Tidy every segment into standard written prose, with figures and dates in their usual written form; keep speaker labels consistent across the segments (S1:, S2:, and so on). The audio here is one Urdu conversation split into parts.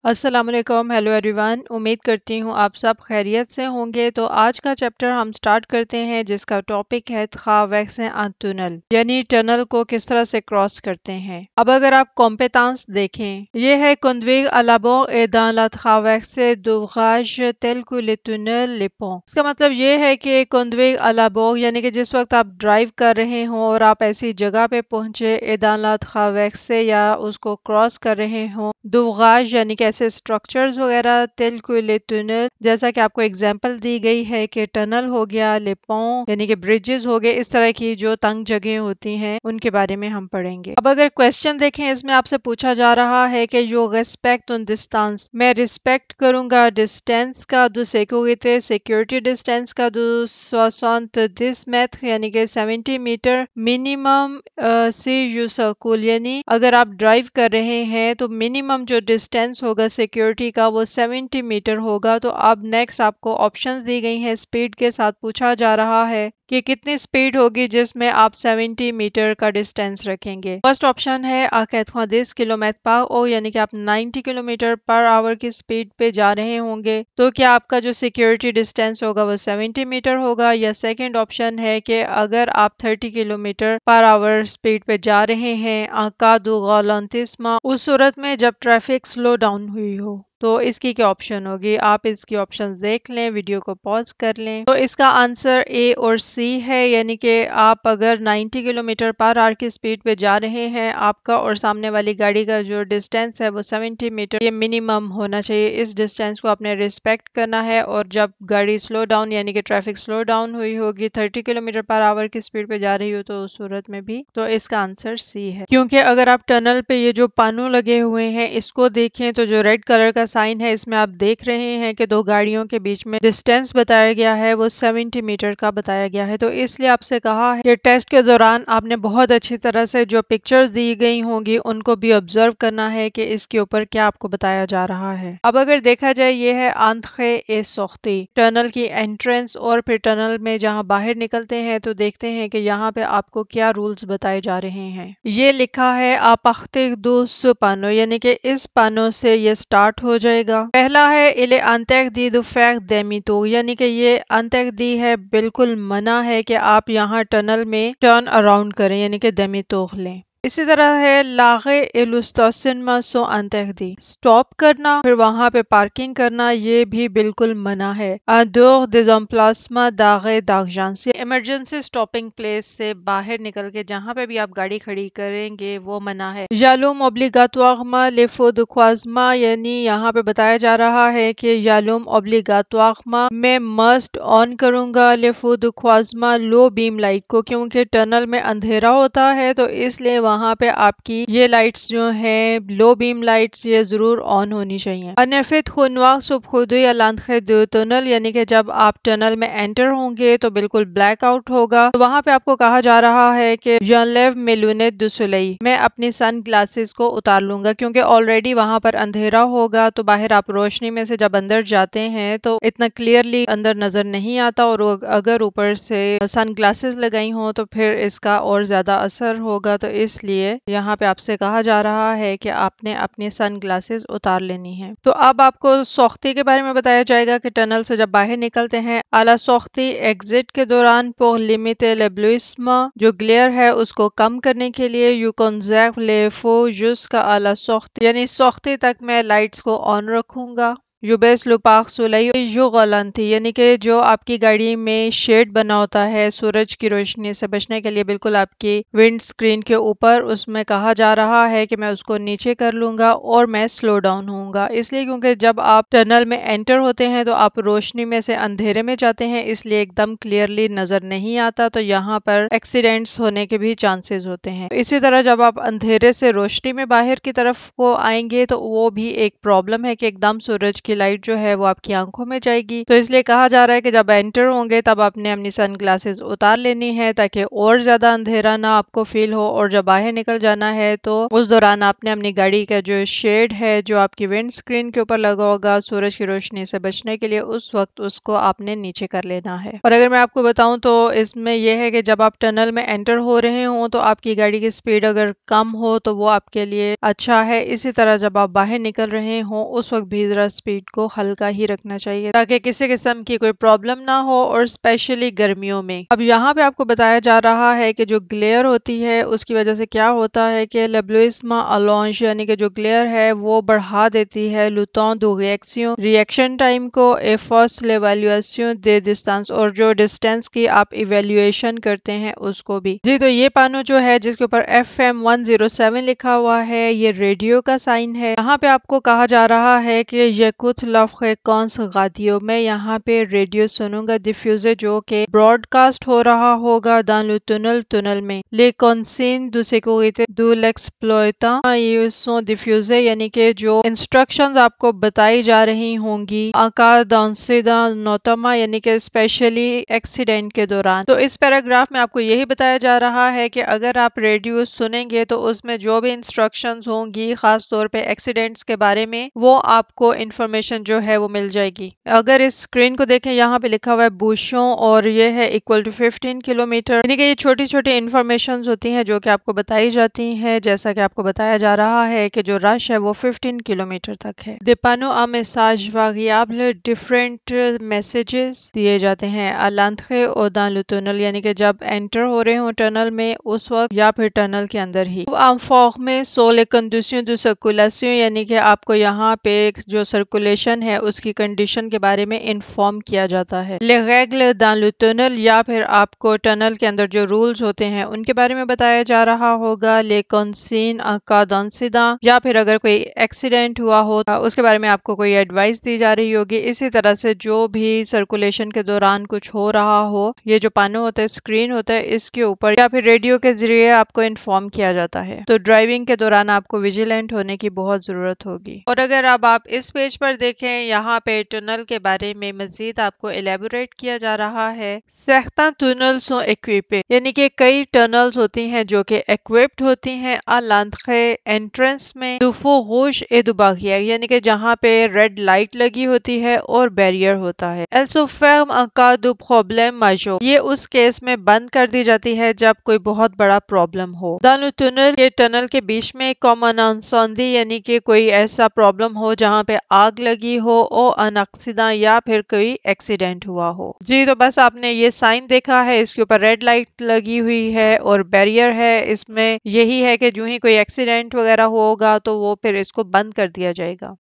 S1: السلام علیکم، ہیلو ایوریون، امید کرتی ہوں آپ سب خیریت سے ہوں گے۔ تو آج کا چیپٹر ہم سٹارٹ کرتے ہیں جس کا ٹاپک ہے تخاویکسیں ان ٹنل، یعنی ٹنل کو کس طرح سے کراس کرتے ہیں۔ اب اگر آپ کمپیتانس دیکھیں، یہ ہے کنویگ الابو ایدان لا تخاویکسے دوغاج تل کو لے ٹنل لے پون۔ اس کا مطلب یہ ہے کہ کنویگ الابو یعنی کہ جس وقت آپ ڈرائیو کر رہے ہوں اور آپ ایسی جگہ پہ پہنچے ایدان لا تخاویکسے یا اس کو کراس کر رہے ہوں، دوغاج یعنی کہ ایسے سٹرکچرز وغیرہ، تل کو لے ٹنل جیسا کہ آپ کو اگزامپل دی گئی ہے کہ ٹنل ہو گیا، لے پون یعنی کہ بریجز ہو گئے، اس طرح کی جو تنگ جگہیں ہوتی ہیں ان کے بارے میں ہم پڑھیں گے۔ اب اگر کویسچن دیکھیں، اس میں آپ سے پوچھا جا رہا ہے کہ یو ریسپیکٹ ان ڈسٹانس، میں ریسپیکٹ کروں گا ڈسٹینس کا، دو سیکورٹی سیکورٹی ڈسٹینس کا، دو 70 میتر یعنی کہ 70 میٹر منیمم سی یو سرکول، یعنی اگر آپ ڈرائیو کر رہے ہیں تو منیمم جو ڈسٹینس ہوگا سیکورٹی کا وہ 70 میٹر ہوگا۔ تو اب نیکسٹ آپ کو آپشنز دی گئی ہیں، سپیڈ کے ساتھ پوچھا جا رہا ہے کہ کتنی سپیڈ ہوگی جس میں آپ 70 میٹر کا ڈسٹینس رکھیں گے۔ فرسٹ آپشن ہے 90 کلومیٹر پر اور یعنی کہ آپ 90 کلومیٹر پر آور کی سپیڈ پہ جا رہے ہوں گے، تو کیا آپ کا جو سیکورٹی ڈسٹینس ہوگا وہ 70 میٹر ہوگا؟ یا سیکنڈ آپشن ہے کہ اگر آپ 30 کلومیٹر پر آور سپیڈ پہ جا رہے ہیں کا دو غالانتسما، اس صورت میں جب ٹریفک سلو ڈاؤن ہوئی ہو، تو اس کی کیا آپشن ہوگی؟ آپ اس کی آپشنز دیکھ لیں، ویڈیو کو پاز کر لیں۔ تو اس کا آنسر اے اور سی ہے، یعنی کہ آپ اگر 90 کلومیٹر پر آور کی سپیڈ پہ جا رہے ہیں، آپ کا اور سامنے والی گاڑی کا جو ڈسٹینس ہے وہ 70 میٹر یہ منیمم ہونا چاہیے، اس ڈسٹینس کو آپ نے ریسپیکٹ کرنا ہے۔ اور جب گاڑی سلو ڈاؤن یعنی کہ ٹریفک سلو ڈاؤن ہوئی ہوگی، 30 کلومیٹر پر آور کی سپیڈ پہ جا رہی ہو، تو اس صورت میں بھی تو اس کا آنسر سی ہے۔ کیونکہ اگر آپ ٹنل پہ یہ جو پانوں لگے ہوئے ہیں اس کو دیکھیں تو جو ریڈ کلر کا سائن ہے اس میں آپ دیکھ رہے ہیں کہ دو گاڑیوں کے بیچ میں ڈسٹینس بتایا گیا ہے وہ 70 میٹر کا بتایا گیا ہے۔ تو اس لیے آپ سے کہا ہے کہ ٹیسٹ کے دوران آپ نے بہت اچھی طرح سے جو پکچرز دی گئی ہوں گی ان کو بھی آبزرو کرنا ہے کہ اس کے اوپر کیا آپ کو بتایا جا رہا ہے۔ اب اگر دیکھا جائے، یہ ہے آنتخے اے سوختی، ٹنل کی انٹرنس، اور پھر ٹنل میں جہاں باہر نکلتے ہیں تو دیکھتے ہیں کہ یہاں پہ آپ کو کیا رولز بتائے جا رہے ہیں۔ یہ لکھا ہے آپختے دوس پانو، یعنی کہ اس پانو سے یہ سٹارٹ ہو جائے گا۔ پہلا ہے الے انتیک دی دو فیک دیمیتو، یعنی کہ یہ انتیک دی ہے، بالکل منع ہے کہ آپ یہاں ٹنل میں ٹرن اراؤنڈ کریں یعنی کہ دیمیتوغ لیں۔ اسی طرح ہے لاغے ایلوستاسنما سو انتیک دی، سٹاپ کرنا پھر وہاں پہ پارکنگ کرنا، یہ بھی بالکل منع ہے۔ دور دیزمپلاسما داغے داغجانس، یہ ایمرجنسی سٹاپنگ پلیس سے باہر نکل کے جہاں پہ بھی آپ گاڑی کھڑی کریں گے وہ منع ہے۔ یالوم اوبلیگاتواغما لیفو دکوازما، یعنی یہاں پہ بتایا جا رہا ہے کہ یالوم اوبلیگاتواغما میں مسٹ آن کروں گا لیفو دکوازما لو بیم لائٹ کو، کیونکہ ٹنل میں اندھیرا ہوتا ہے تو اس لیے وہاں پہ آپ کی یہ لائٹس جو ہیں لو بیم لائٹس یہ ضرور آن ہونی چاہیے۔ انفت خونواغ سب خودو یا لانخے دو ٹنل، یعنی کہ جب آپ ٹنل میں انٹر ہوں گے تو بالکل بلیک آؤٹ ہوگا، تو وہاں پہ آپ کو کہا جا رہا ہے کہ جانلیو میلونیٹ دو سولیئی، میں اپنی سن گلاسز کو اتار لوں گا، کیونکہ آلریڈی وہاں پر اندھیرا ہوگا تو باہر آپ روشنی میں سے جب اندر جاتے ہیں تو اتنا کلیئرلی اندر نظر نہیں آتا، اور اگر اوپر سے سن گلاسز لگائی ہوں تو پھر اس کا اور زیادہ اثر ہوگا، تو اس لیے یہاں پہ آپ سے کہا جا رہا ہے کہ آپ نے اپنی سن گلاسز اتار لینی ہے۔ تو اب آپ کو سوختی کے بارے میں بتایا جائے گا کہ ٹنل سے جب باہر نکلتے ہیں اعلیٰ سوختی ایگزٹ کے دوران پور لیمیتے لیبلوئسما، جو گلیئر ہے اس کو کم کرنے کے لیے یو کنزرو لے فو جس کا اعلیٰ سوختی، یعنی سوختی تک میں لائٹس کو آن رکھوں گا۔ یو بیس لوپاخ سولائی یو غلانتی، یعنی کہ جو آپ کی گاڑی میں شیڈ بنا ہوتا ہے سورج کی روشنی سے بچنے کے لیے بالکل آپ کی ونڈ سکرین کے اوپر، اس میں کہا جا رہا ہے کہ میں اس کو نیچے کر لوں گا اور میں سلو ڈاؤن ہوں گا، اس لیے کیونکہ جب آپ ٹنل میں انٹر ہوتے ہیں تو آپ روشنی میں سے اندھیرے میں جاتے ہیں، اس لیے ایک دم کلیئرلی نظر نہیں آتا، تو یہاں پر ایکسیڈنٹس ہونے کے بھی چانسز ہوتے ہیں۔ اسی طرح جب آپ اندھیرے سے روشنی میں باہر کی طرف کو آئیں گے تو وہ بھی ایک پرابلم ہے کہ ایک دم سورج کی لائٹ جو ہے وہ آپ کی آنکھوں میں جائے گی، تو اس لیے کہا جا رہا ہے کہ جب انٹر ہوں گے تب آپ نے اپنی سن گلاسز اتار لینی ہے تاکہ اور زیادہ اندھیرا نہ آپ کو فیل ہو، اور جب باہر نکل جانا ہے تو اس دوران آپ نے اپنی گاڑی کا جو شیڈ ہے جو آپ کی ونڈ اسکرین کے اوپر لگا ہوگا سورج کی روشنی سے بچنے کے لیے، اس وقت اس کو آپ نے نیچے کر لینا ہے۔ اور اگر میں آپ کو بتاؤں تو اس میں یہ ہے کہ جب آپ ٹنل میں انٹر ہو رہے ہوں تو آپ کی گاڑی کی سپیڈ اگر کم ہو تو وہ آپ کے لیے اچھا ہے، اسی طرح جب آپ باہر نکل رہے ہوں اس وقت بھی ذرا سپیڈ کو ہلکا ہی رکھنا چاہیے تاکہ کسی قسم کی کوئی پرابلم نہ ہو، اور اسپیشلی گرمیوں میں۔ اب یہاں پہ آپ کو بتایا جا رہا ہے کہ جو گلیئر ہوتی ہے اس کی وجہ سے کیا ہوتا ہے کہ لیبلوئسما الونج یعنی کہ جو گلیئر ہے وہ بڑھا دیتی ہے لوتان دو ریئیکشن ٹائم کو، اے فاسٹ لیویلیویشن دے ڈسٹانس، اور جو ڈسٹینس کی آپ ایویلیویشن کرتے ہیں اس کو بھی۔ جی تو یہ پانو جو ہے جس کے اوپر FM 107 لکھا ہوا ہے یہ ریڈیو کا سائن ہے۔ یہاں پہ آپ کو کہا جا رہا ہے کہ یکوت لفظ کونس غادیو، میں یہاں پہ ریڈیو سنوں گا ڈیفیوزر جو کہ براڈ کاسٹ ہو رہا ہوگا دان لو ٹنل میں، لے کونسین دو سیکوریتے دو لیکسپلویتا یہ سو ڈیفیوزر یعنی کہ جو انسٹرکشنز آپ کو بتائی جا رہی ہوں گی آکا دانسیدا نوتما یعنی کہ اسپیشلی ایکسیڈنٹ کے دوران۔ تو اس پیراگراف میں آپ کو یہی بتایا جا رہا ہے کہ اگر آپ ریڈیو سنیں گے تو اس میں جو بھی انسٹرکشنز ہوں گی خاص طور پہ ایکسیڈنٹس کے بارے میں وہ آپ کو انفارمیشن جو ہے وہ مل جائے گی۔ اگر اس اسکرین کو دیکھیں یہاں پہ لکھا ہوا ہے بوشوں اور یہ ہے equal to 15 کلومیٹر، یعنی کہ یہ چھوٹی چھوٹی انفارمیشنز ہوتی ہیں جو کہ آپ کو بتائی جاتی ہیں، جیسا کہ آپ کو بتایا جا رہا ہے کہ جو رش ہے وہ 15 کلومیٹر تک ہے۔ دیپانو آ میساج واریابل ڈیفرنٹ میسیجز دیے جاتے ہیں الانتخے اور دان لو ٹنل، یعنی کہ جب انٹر ہو رہے ہوں ٹنل میں اس وقت یا پھر ٹنل کے اندر ہی۔ عام فوق میں سولے کنڈیشن دو سرکولیشن، یعنی کہ آپ کو یہاں پہ جو سرکولیشن ہے اس کی کنڈیشن کے بارے میں انفارم کیا جاتا ہے۔ لے ریگل دان لو ٹنل، یا پھر آپ کو ٹنل کے اندر جو رولز ہوتے ہیں ان کے بارے میں بتایا جا رہا ہوگا۔ لے کنسین کا دانسیدا، یا پھر اگر کوئی ایکسیڈنٹ ہوا ہو اس کے بارے میں آپ کو کوئی ایڈوائس دی جا رہی ہوگی۔ اسی طرح سے جو بھی سرکولیشن کے دوران کچھ ہو رہا ہو یہ جو پانو ہوتا ہے اسکرین ہوتا ہے اس کے اوپر یا پھر ریڈیو کے ذریعے آپ کو انفارم کیا جاتا ہے۔ تو ڈرائیونگ کے دوران آپ کو ویجیلنٹ ہونے کی بہت ضرورت ہوگی۔ اور اگر اب آپ اس پیج پر دیکھیں یہاں پہ ٹنل کے بارے میں مزید آپ کو ایلیبوریٹ کیا جا رہا ہے۔ سختہ ٹنل سو ایکویپے، یعنی کہ کئی ٹنلز ہوتی ہیں جو کہ ایکویپڈ ہوتی ہیں الانتخے انٹرنس میں دوفو غوش ایدو باغیا، یعنی کہ جہاں پہ ریڈ لائٹ لگی ہوتی ہے اور بیریئر ہوتا ہے۔ ایلسو فرم کا دو پرابلم ماجو، یہ اس کیس میں بند کر دی جاتی ہے جب کوئی بہت بڑا پرابلم ہو۔ دانو ٹنل کے ٹنل کے بیچ میں کامن انساندی، یعنی کہ کوئی ایسا پرابلم ہو جہاں پہ آگ لگی ہو او انکسیدہ یا پھر کوئی ایکسیڈنٹ ہوا ہو۔ جی تو بس آپ نے یہ سائن دیکھا ہے، اس کے اوپر ریڈ لائٹ لگی ہوئی ہے اور بیریئر ہے، اس میں یہی ہے کہ جو ہی کوئی ایکسیڈنٹ وغیرہ ہوگا تو وہ پھر اس کو بند کر دیا جائے گا۔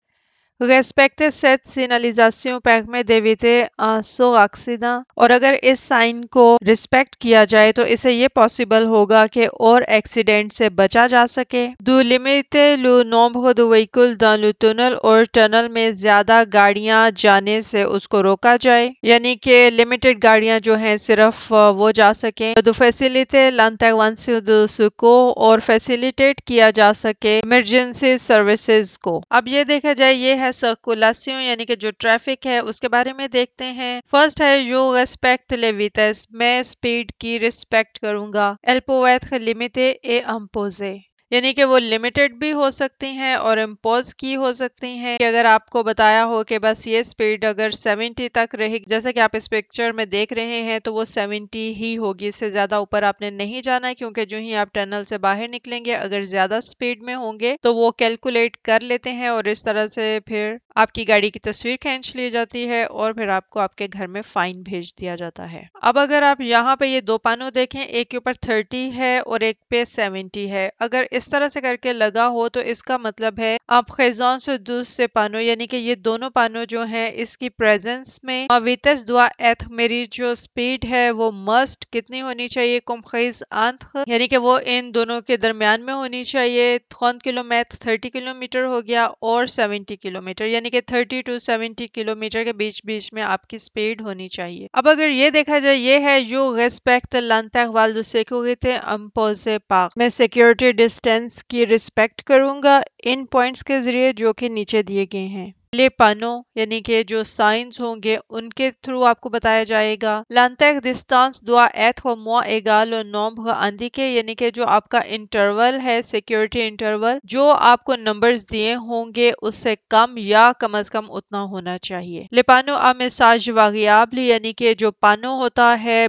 S1: Respecte cette signalisation permet d'éviter un saut accident، اور اگر اس سائن کو ریسپیکٹ کیا جائے تو اسے یہ پاسبل ہوگا کہ اور ایکسیڈنٹ سے بچا جا سکے۔ دو limiter le nombre de véhicules dans le tunnel، اور ٹنل میں زیادہ گاڑیاں جانے سے اس کو روکا جائے، یعنی کہ لمیٹڈ گاڑیاں جو ہیں صرف وہ جا سکیں۔ دو faciliter l'intervention de secours، اور فیسیلیٹیٹ کیا جا سکے ایمرجنسی سروسز کو۔ اب یہ دیکھا جائے یہ ہے سرکولیشن یعنی کہ جو ٹریفک ہے اس کے بارے میں دیکھتے ہیں۔ فرسٹ ہے جو ریسپیکٹ لے ویتس، میں سپیڈ کی ریسپیکٹ کروں گا۔ ایل پو ایتر لیمیتے اے امپوزے، یعنی کہ وہ لمیٹڈ بھی ہو سکتی ہیں اور امپوز کی ہو سکتی ہیں، کہ اگر آپ کو بتایا ہو کہ بس یہ سپیڈ اگر 70 تک رہے، جیسا کہ آپ اس پکچر میں دیکھ رہے ہیں تو وہ 70 ہی ہوگی، اس سے زیادہ اوپر آپ نے نہیں جانا ہے، کیونکہ جو ہی آپ ٹنل سے باہر نکلیں گے اگر زیادہ سپیڈ میں ہوں گے تو وہ کیلکولیٹ کر لیتے ہیں اور اس طرح سے پھر آپ کی گاڑی کی تصویر کھینچ لی جاتی ہے اور پھر آپ کو آپ کے گھر میں فائن بھیج دیا جاتا ہے۔ اب اگر آپ یہاں پہ یہ دو پانوں دیکھیں، ایک کے اوپر 30 ہے اور ایک پہ 70 ہے، اگر اس طرح سے کر کے لگا ہو تو اس کا مطلب ہے آپ خیزان سے دوسرے پانوں، یعنی کہ یہ دونوں پانوں جو ہیں اس کی پریزنس میں ویتس دعا ایتھ، میری جو سپیڈ ہے وہ مسٹ کتنی ہونی چاہیے، کم خیز آنتھ، یعنی کہ وہ ان دونوں کے درمیان میں ہونی چاہیے۔ 30 کلومیٹر ہو گیا اور 70 کلومیٹر، یعنی کہ 30 to 70 کلومیٹر کے بیچ میں آپ کی سپیڈ ہونی چاہیے۔ اب اگر یہ دیکھا جائے یہ ہے جو respect l'intervalle de sécurité imposé par، میں سیکیورٹی ڈسٹینس کی ریسپیکٹ کروں گا ان پوائنٹس کے ذریعے جو کہ نیچے دیے گئے ہیں۔ لے پانو یعنی کہ جو سائنز ہوں گے ان کے تھرو آپ کو بتایا جائے گا. لانتیک ڈسٹانس دوا ایتھ و موا ایگال و نومبر اندیکے یعنی کہ جو آپ کا انٹرول ہے سیکیورٹی انٹرول جو آپ کو نمبرز دیے ہوں گے اس سے کم یا کم از کم اتنا ہونا چاہیے. لے پانو ا میساج واریابل یعنی کہ جو پانو ہوتا ہے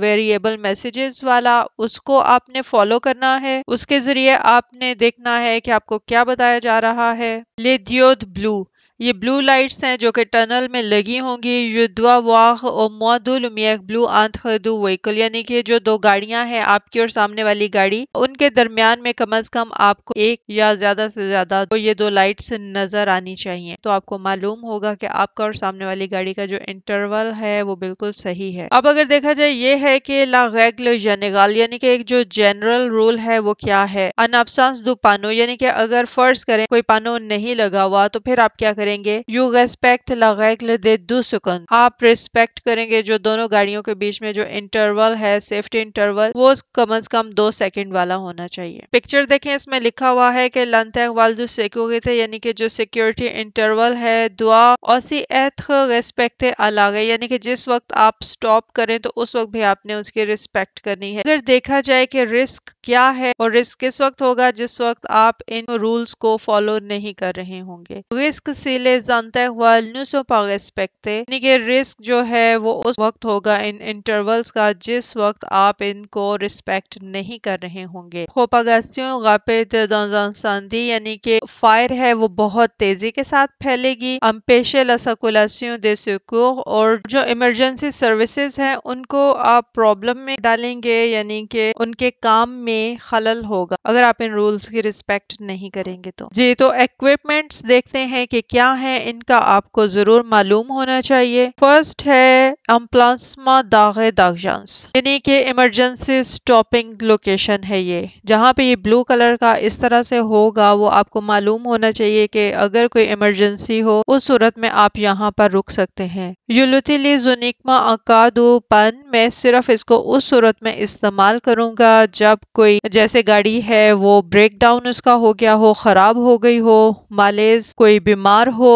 S1: ویریبل میسیجز والا اس کو آپ نے فالو کرنا ہے. اس کے ذریعے آپ نے دیکھنا ہے کہ آپ کو کیا بتایا جا رہا ہے. لے دیود بلو یہ بلو لائٹس ہیں جو کہ ٹنل میں لگی ہوں گی. یہ دوا واغ او موادول میک بلو آنتھ دو وہیکل یعنی کہ جو دو گاڑیاں ہیں آپ کی اور سامنے والی گاڑی ان کے درمیان میں کم از کم آپ کو ایک یا زیادہ سے زیادہ یہ دو لائٹس نظر آنی چاہیے. تو آپ کو معلوم ہوگا کہ آپ کا اور سامنے والی گاڑی کا جو انٹرول ہے وہ بالکل صحیح ہے. اب اگر دیکھا جائے یہ ہے کہ لا ریگل جنرال یعنی کہ ایک جو جنرل رول ہے وہ کیا ہے. ان ابسانس دو پانو یعنی کہ اگر فرض کریں کوئی پانو نہیں لگا ہوا تو پھر آپ کیا کریں گے. یو ریسپیکٹ لا ریگل دے دو سیکنڈ آپ ریسپیکٹ کریں گے جو دونوں گاڑیوں کے بیچ میں جو انٹرول ہے سیفٹی انٹرول وہ کم از کم 2 سیکنڈ والا ہونا چاہیے. پکچر دیکھیں اس میں لکھا ہوا ہے کہ لانتیک والدو سیکورٹی یعنی کہ جو سیکیورٹی انٹرول ہے دعا اوسی ایتھ ریسپیکٹ الاگے یعنی کہ جس وقت آپ سٹاپ کریں تو اس وقت بھی آپ نے اس کی ریسپیکٹ کرنی ہے. اگر دیکھا جائے کہ رسک کیا ہے اور رسک کس وقت ہوگا جس وقت آپ ان رولز کو فالو نہیں کر رہے ہوں گے. رسک سیلے جانتے والنو سو پا ریسپیکٹ یعنی کہ رسک جو ہے وہ اس وقت ہوگا ان انٹرولز کا جس وقت آپ ان کو ریسپیکٹ نہیں کر رہے ہوں گے. پروپاگیشن راپیڈ dans un incendie یعنی کہ فائر ہے وہ بہت تیزی کے ساتھ پھیلے گی. empêcher la circulation des secours اور جو ایمرجنسی سروسز ہیں ان کو آپ پرابلم میں ڈالیں گے یعنی کہ ان کے کام میں خلل ہوگا اگر آپ ان رولز کی ریسپیکٹ نہیں کریں گے تو. جی تو ایکوپمنٹس دیکھتے ہیں کہ کیا ہے ان کا آپ کو ضرور معلوم ہونا چاہیے. فرسٹ ہے امپلانسما داغے داغجانس یعنی کہ ایمرجنسی سٹاپنگ لوکیشن ہے یہ جہاں پہ یہ بلو کلر کا اس طرح سے ہوگا وہ آپ کو معلوم ہونا چاہیے کہ اگر کوئی ایمرجنسی ہو اس صورت میں آپ یہاں پر رک سکتے ہیں. یولوتیلی زونیکما اکادو پن میں صرف اس کو اس صورت میں استعمال کروں گا جب کوئی جیسے گاڑی ہے وہ بریک ڈاؤن اس کا ہو گیا ہو خراب ہو گئی ہو مالیز کوئی بیمار ہو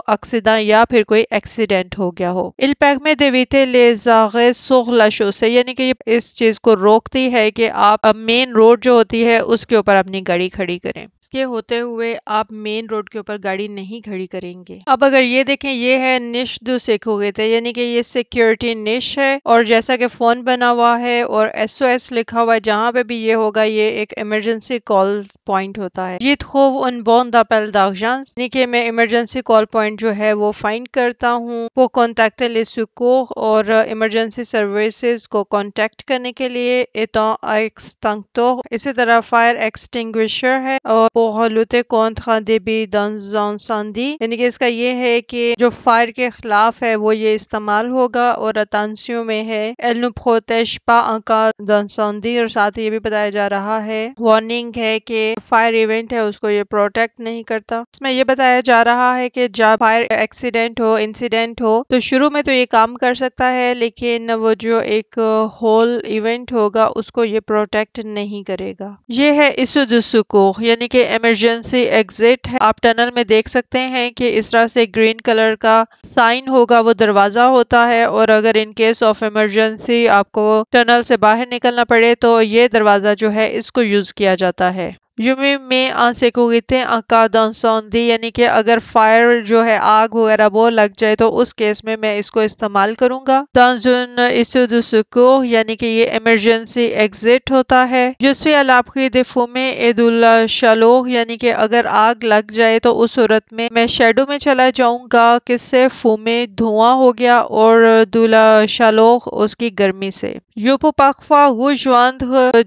S1: اکسیڈنٹ یا پھر کوئی ایکسیڈنٹ ہو گیا ہو. il permet d'éviter les arrêts sur la chaussée یعنی کہ یہ اس چیز کو روکتی ہے کہ آپ مین روڈ جو ہوتی ہے اس کے اوپر اپنی گاڑی کھڑی کریں. اس کے ہوتے ہوئے آپ مین روڈ کے اوپر گاڑی نہیں کھڑی کریں گے. اب اگر یہ دیکھیں یہ ہے نش دو سیکورٹی یعنی کہ یہ سیکیورٹی نش ہے اور جیسا کہ فون بنا ہوا ہے اور ایس او ایس لکھا ہوا ہے جہاں پہ بھی یہ ہوگا یہ ایک ایمرجنسی کال پوائنٹ ہوتا ہے. یہ خوب ان بون d'appel d'urgence یعنی کہ میں ایمرجنسی کال پوائنٹ جو ہے وہ فائنڈ کرتا ہوں وہ کانٹیکٹ les secours اور ایمرجنسی سروسز کو کانٹیکٹ کرنے کے لیے étant extincteur اسی طرح فائر ایکسٹنگوشر ہے اور pour lutter contre un début dans un incendie یعنی کہ اس کا یہ ہے کہ جو فائر کے خلاف ہے وہ یہ استعمال ہوگا اور اتانسیوں میں ہے elle ne protège pas en cas d'incendie اور ساتھ یہ بھی بتایا جا رہا ہے وارننگ ہے کہ فائر ایونٹ ہے اس کو یہ پروٹیکٹ نہیں کرتا. اس میں یہ بتایا جا رہا ہے کہ جب فائر ایکسیڈنٹ ہو انسیڈنٹ ہو تو شروع میں تو یہ کام کر سکتا ہے لیکن وہ جو ایک ہول ایونٹ ہوگا اس کو یہ پروٹیکٹ نہیں کرے گا. یہ ہے issue de secours یعنی کہ ایمرجنسی ایگزٹ ہے. آپ ٹنل میں دیکھ سکتے ہیں کہ اس طرح سے گرین کلر کا سائن ہوگا وہ دروازہ ہوتا ہے اور اگر ان کیس آف ایمرجنسی آپ کو ٹنل سے باہر نکلنا پڑے تو یہ دروازہ جو ہے اس کو یوز کیا جاتا ہے. یومی میں سیکورٹی کا دانساندی یعنی کہ اگر فائر جو ہے آگ وغیرہ وہ لگ جائے تو اس کیس میں میں اس کو استعمال کروں گا. دانزون ایسو دو سیکور یعنی کہ یہ ایمرجنسی ایگزٹ ہوتا ہے. جسوی الاپری دفو میں ایدولا شالو یعنی کہ اگر آگ لگ جائے تو اس صورت میں میں شیڈو میں چلا جاؤں گا کس سے فومے دھواں ہو گیا اور دولا شالو اس کی گرمی سے. یوپو پاکفا وہ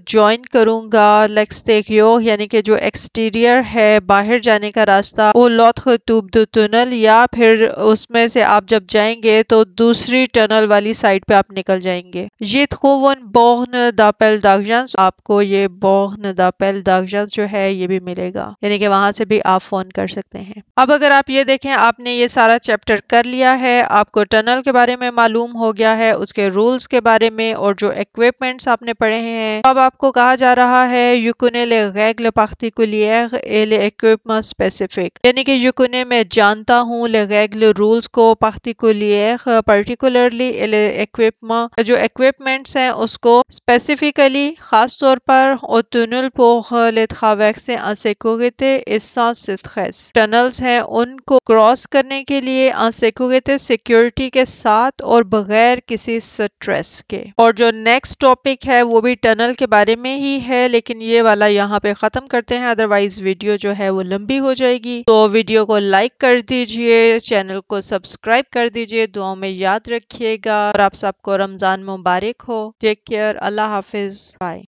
S1: جوائن کروں گا لیکسٹیکیو یعنی کہ جو ایکسٹیریئر ہے باہر جانے کا راستہ وہ لوتھ ٹوب دو ٹنل یا پھر اس میں سے آپ جب جائیں گے تو دوسری ٹنل والی سائڈ پہ آپ نکل جائیں گے. یہ تھوون بورن d'appel d'urgence آپ کو یہ بورن d'appel d'urgence جو ہے یہ بھی ملے گا یعنی کہ وہاں سے بھی آپ فون کر سکتے ہیں. اب اگر آپ یہ دیکھیں آپ نے یہ سارا چیپٹر کر لیا ہے آپ کو ٹنل کے بارے میں معلوم ہو گیا ہے اس کے رولز کے بارے میں اور جو ایکوپمنٹس آپ نے پڑھے ہیں. اب آپ کو کہا جا رہا ہے you connais les règles particulière et l'équipement spécifique. یعنی کہ یکنے میں جانتا ہوں les règles rules کو particulière particularly et l'équipement جو equipments ہیں اس کو specifically خاص طور پر au tunnel pour les traverser en sécurité et sans stress. Tunnels ہیں ان کو کراس کرنے کے لیے en sécurité سیکیورٹی کے ساتھ اور بغیر کسی سٹریس کے. اور جو نیکسٹ ٹاپک ہے وہ بھی ٹنل کے بارے میں ہی ہے لیکن یہ والا یہاں پہ ختم کرتے ہیں ادروائز ویڈیو جو ہے وہ لمبی ہو جائے گی. تو ویڈیو کو لائک کر دیجئے, چینل کو سبسکرائب کر دیجئے, دعاؤں میں یاد رکھیے گا اور آپ سب کو رمضان مبارک ہو. ٹیک کیئر, اللہ حافظ, بائے.